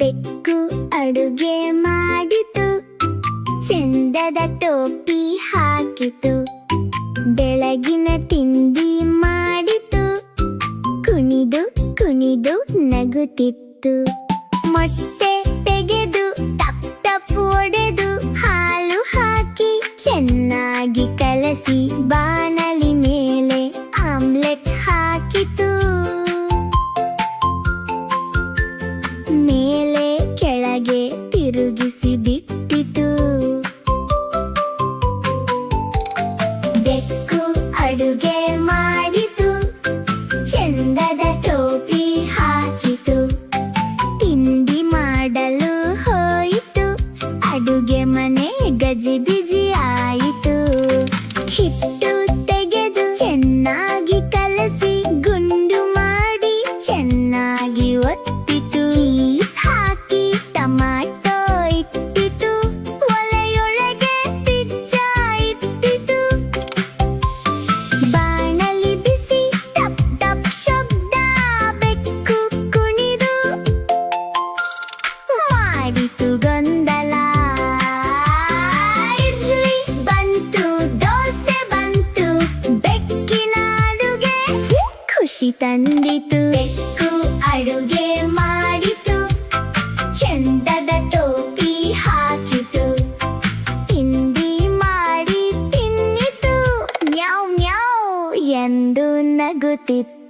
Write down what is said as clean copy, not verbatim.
ಬೆಕ್ಕು ಅಡುಗೆ ಮಾಡಿತು, ಚಂದದ ಟೋಪಿ ಹಾಕಿತು, ಬೆಳಗಿನ ತಿಂಡಿ ಮಾಡಿತು, ಕುಣಿದು ಕುಣಿದು ನಗುತ್ತಿತ್ತು. ಮೊಟ್ಟೆ ತೆಗೆದು ಟಪ್ ಟಪ್ ಒಡೆದು ಹಾಲು ಹಾಕಿ ಚೆನ್ನಾಗಿ ಕಲಸಿ ಬಾಣಲಿ ಮೇಲೆ ಆಮ್ಲೆಟ್ ಹಾಕಿತು. ಮೇಲೆ ಕೆಳಗೆ ತಿರುಗಿಸಿ ಬಿಟ್ಟಿತು. ಬೆಕ್ಕು ಅಡುಗೆ ಮಾಡಿತು, ಚಂದದ ಟೋಪಿ ಹಾಕಿತು, ತಿಂಡಿ ಮಾಡಲು ಹೋಯಿತು, ಅಡುಗೆ ಮನೆ ಗಜಿಬಿಜಿ ಆಯಿತು. ಹಿಟ್ಟು ತೆಗೆದು ಚೆನ್ನಾಗಿ ಕಲಸಿ ಗುಂಡು ಮಾಡಿ ಚೆನ್ನಾಗಿ ಒತ್ತಿತು. ಚೀಸ್ ಹಾಕಿ ಟಮಾಟೋ ಇಟ್ಟಿತು, ಒಲೆಯೊಳಗೆ ಪಿಜ್ಜಾ ಇಟ್ಟಿತು. ಬಾಣಲಿ ಬಿಸಿ ಟಪ್ ಟಪ್ ಶಬ್ದ, ಬೆಕ್ಕು ಕುಣಿದು ಮಾಡಿತು ಗೊಂದಲ. ಇಡ್ಲಿ ಬಂತು, ದೋಸೆ ಬಂತು, ಬೆಕ್ಕಿನ ಅಡುಗೆ ಖುಷಿ ತಂದಿತು. ಬೆಕ್ಕು ಅಡುಗೆ ಮಾಡಿತು, ಚಂದದ ಟೋಪಿ ಹಾಕಿತು, ತಿಂಡಿ ಮಾಡಿ ತಿನ್ನಿತು, ನ್ಯಾವ್ ನ್ಯಾವ್ ಎಂದು ನಗುತ್ತಿತ್ತು.